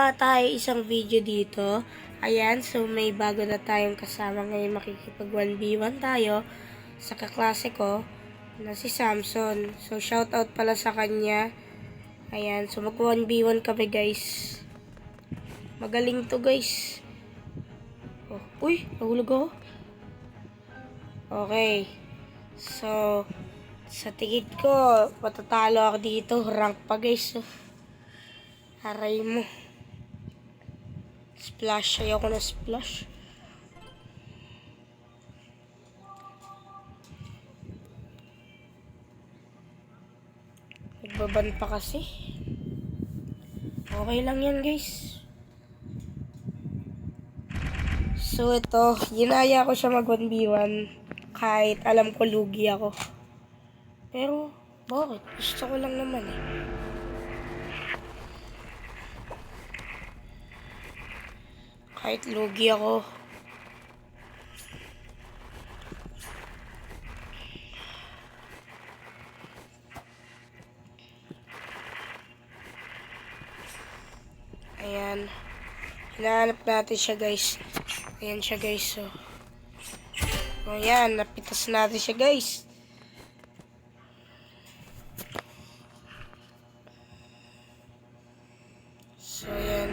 nga tayo isang video dito. Ayan, so may bago na tayong kasama ngayon. Makikipag 1v1 tayo sa kaklase ko na si Samson. So shoutout pala sa kanya. Ayan, so mag 1v1 kami guys. Magaling to guys. Oh, uy, nahulog ako. Okay. So, sa tingin ko, matatalo ako dito. Rank pa guys. So, aray mo. Splash. Ayoko na splash. Nagbaban pa kasi. Okay lang yan guys. So ito, ginaya ko siya mag 1v1 kahit alam ko lugi ako. Pero, bakit? Gusto ko lang naman eh. Kahit lugi ako. Ayan. Hinahanap natin siya guys. Ayan siya guys. So, ayan. Napitas natin siya guys. So, ayan.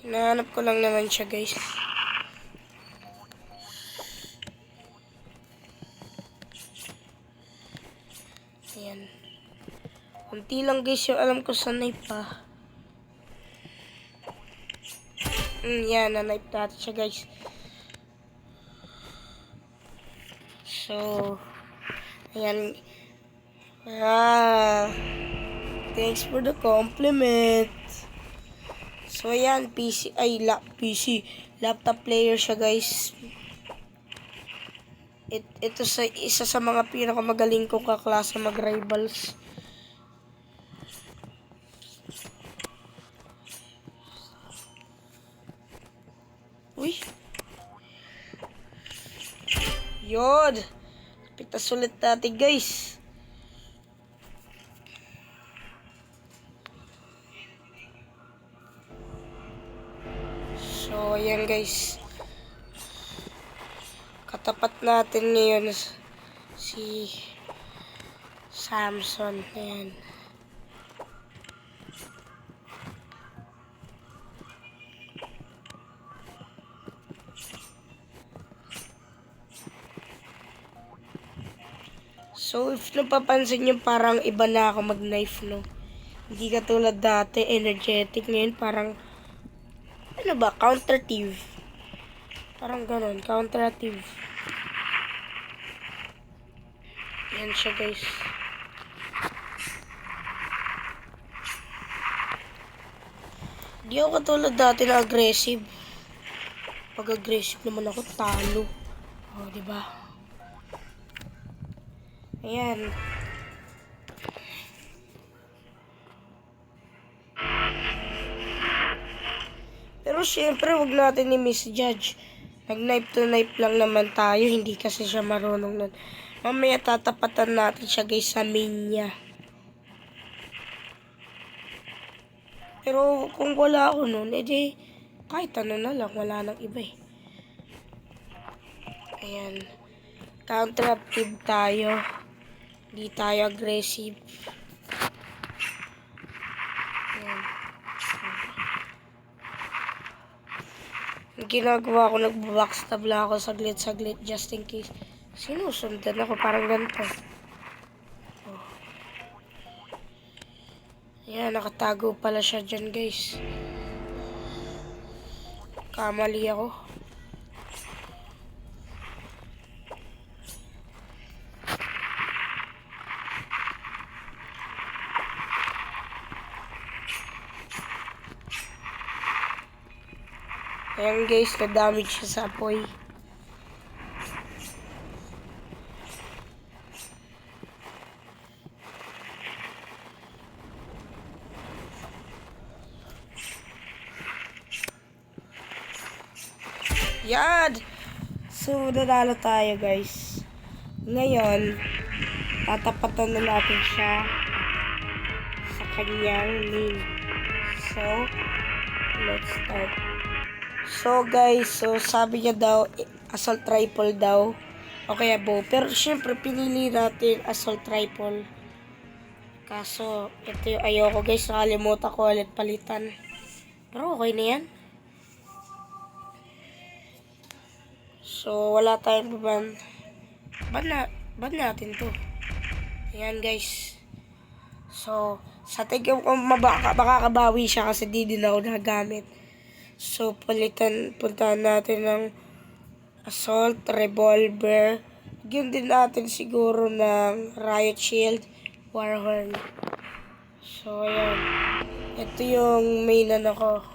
Hinahanap ko lang naman siya guys. Ayan. Kunti lang guys yung alam ko sa knife pa. Yan, na-knife natin siya guys. So, ayan. Thanks for the compliment. So, ayan, laptop player siya guys. Ito isa sa mga pinakamagaling kong kaklase mag-rivals. Uy! Yun! Pitas ulit natin guys. So, ayan guys. Katapat natin ngayon si Samson. Ayan. So, if napapansin nyo, parang iba na ako mag-knife, no? Hindi katulad dati, energetic. Ngayon, parang, ano ba, counter-tive. Parang ganon, counter-tive. Yan siya, guys. Hindi ako katulad dati na aggressive. Pag aggressive naman ako, talo. O, diba? Ayan. Pero syempre, huwag natin i-misjudge. Nag-knife to knife lang naman tayo. Hindi kasi siya marunong nun. Mamaya tatapatan natin siya guys sa main niya. Pero kung wala ako nun, edi kahit ano na lang. Wala nang iba eh. Ayan. Counter-active tayo. Hindi tayo aggressive. Ayan. Ang ginagawa ko, nagbabackstab lang ako saglit-saglit just in case. Sinusundan ako parang ganito. Oh. Ayan, nakatago pala siya dyan guys. Kamali ako. Ayan guys, na-damage siya sa apoy. Yan! So, nanalo tayo guys. Ngayon, tatapatan na natin siya sa kanyang main. So, let's start. So guys, sabi niya daw, assault rifle daw. Okay, bow. Pero syempre, pinili natin assault rifle. Kaso, ito yung ayoko guys. Nakalimutan ko ulit palitan. Pero okay na yan. So, wala tayong baban. Ban natin to. Ayan guys. So, sa tingin ko makakabawi siya kasi di din ako nagamit. So, puntahan natin ng assault, revolver. Yun din natin siguro ng riot shield, warhorn. So, ayan. Ito yung main ko.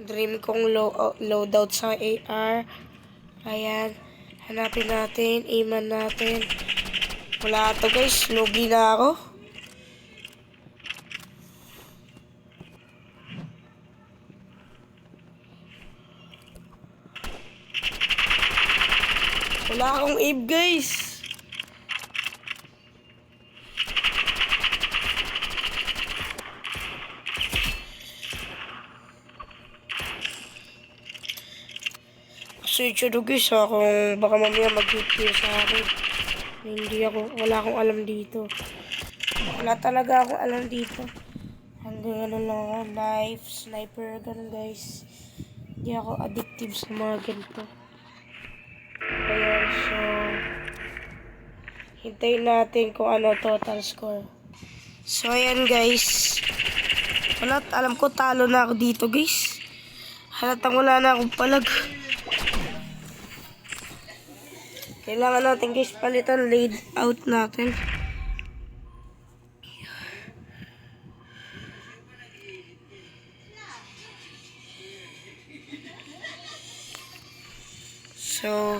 Dream kong loadout sa AR. Ayan. Hanapin natin. Aiman natin. Wala to guys. Lugi na ako. Wala akong aim guys. Switch to guys ha, kung baka mamaya mag-hit sa akin. Wala akong alam dito. Wala talaga akong alam dito. Hanggang ano lang ako, knife, sniper, ganun guys. Hindi ako addictive sa mga ganito. Ayan, so hintayin natin kung ano total score. So ayan guys. Alam ko talo na ako dito guys. Halatang wala na akong palag. Kailangan natin guys palitan laid out natin. So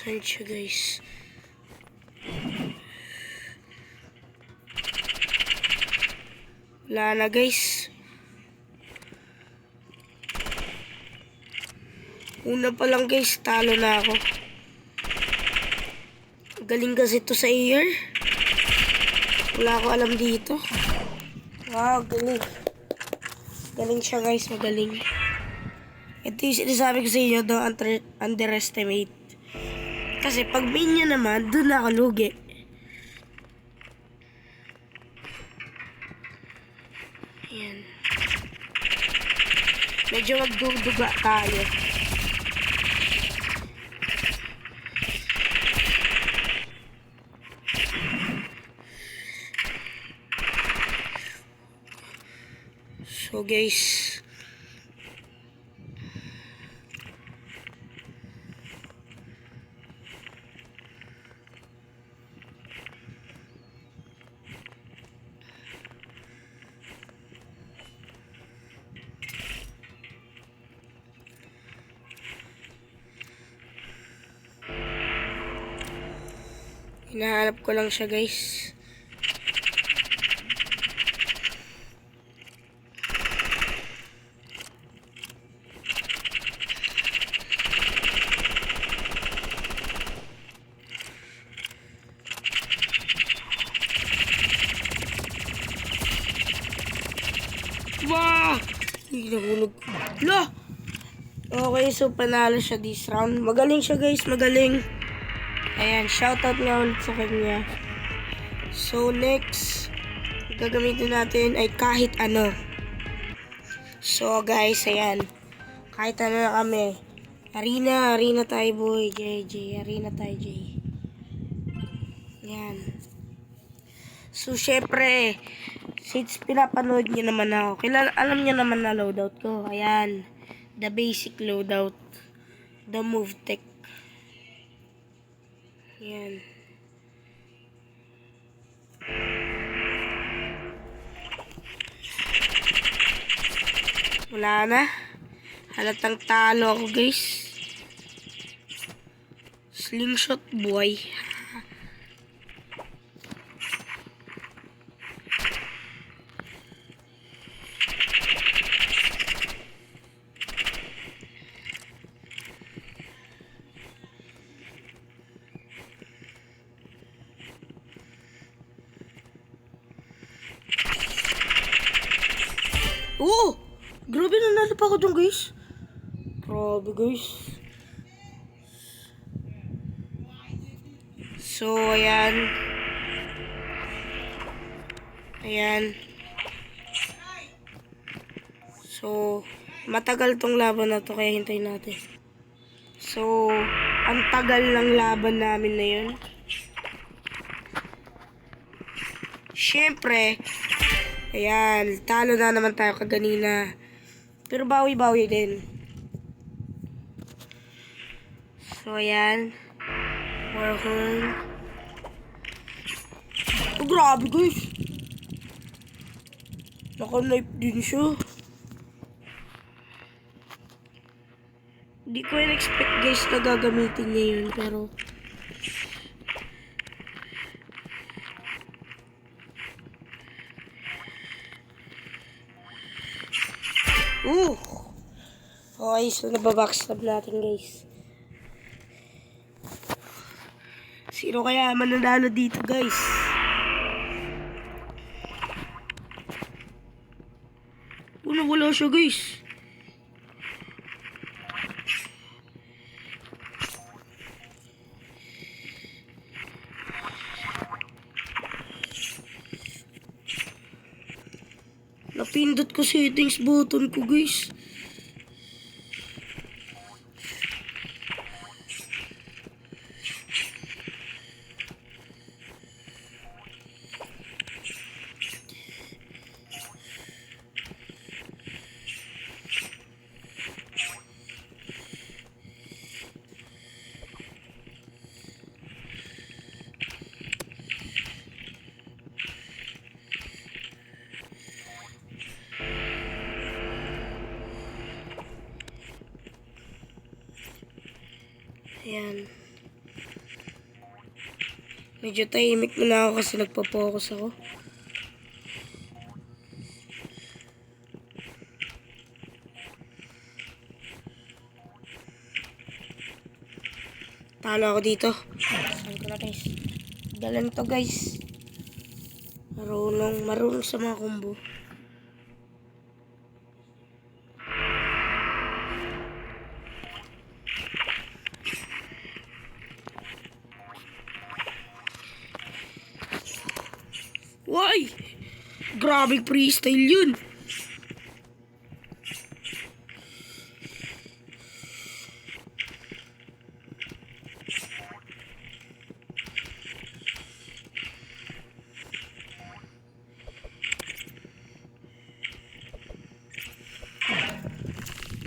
saan siya guys? Wala na guys. Una pa lang guys, talo na ako. Galing kasi ito sa air. Wala ako alam dito. Wow, galing. Galing siya guys, magaling. Ito yung sinasabi ko sa inyo, don't underestimate. Kasi pag main niya naman, doon na ako lugi. Ayan. Medyo magduduga tayo. So guys, hinahanap ko lang siya guys. Wow! Hindi nahulog. Lo! Okay, so panalo siya this round. Magaling siya guys, magaling. Ayan, shoutout nga ulit sa kanya. So next, gagamitin natin ay kahit ano. So guys, ayan. Kahit ano na kami. Arena tayo boy. JJ, arena tayo J. Ayan. So syempre, since pinapanood niyo naman ako, alam niyo naman na loadout ko. Ayan. The basic loadout. The move tech. Ayan. Wala na. Halatang talo ako, guys. Slingshot boy. Oh! Grabe, nanalo pa ako dun, guys. Grabe, guys. So, ayan. Ayan. So, matagal tong laban na to, kaya hintayin natin. So, ang tagal ng laban namin na yun. Siyempre, ayan, talo na naman tayo kaganina. Pero bawi-bawi din. So, ayan. Warhorn. Oh, grabe, guys. Naka-knife din siya. Hindi ko in-expect, guys, na gagamitin niya yun, pero... Okay, so nababackstab natin, guys. Sino kaya mananalo dito, guys? Wala siya, guys. Napindot ko settings button ko, guys. Ayan. Medyo tahimik na ako kasi nagpa-focus ako. Talo ako dito. Saan ko na, guys? Galang to, guys. Marunong sa mga combo. Why? Grabe freestyle yun.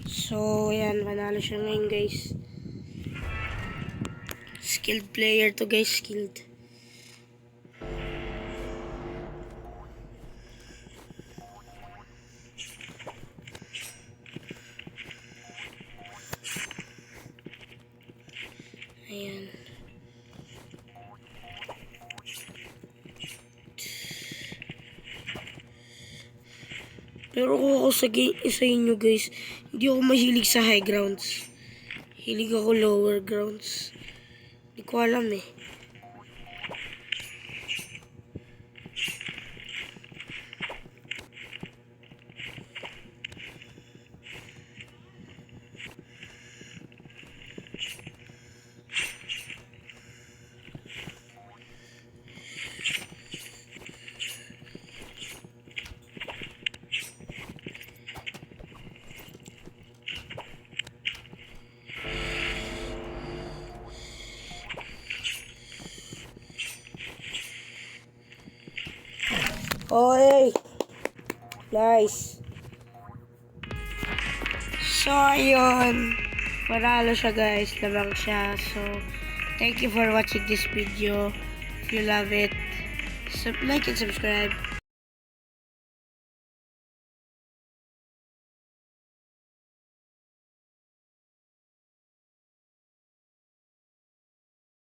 So, yan. Manalo siya ngayon, guys. Skilled player to, guys. Skilled. Ayan. Pero kung ako sa inyo, guys, hindi ako mahilig sa high grounds. Hilig ako lower grounds. Hindi ko alam eh. Okay. Nice. So, ayun. Panalo siya, guys. Lamang siya. So, thank you for watching this video. If you love it, like and subscribe.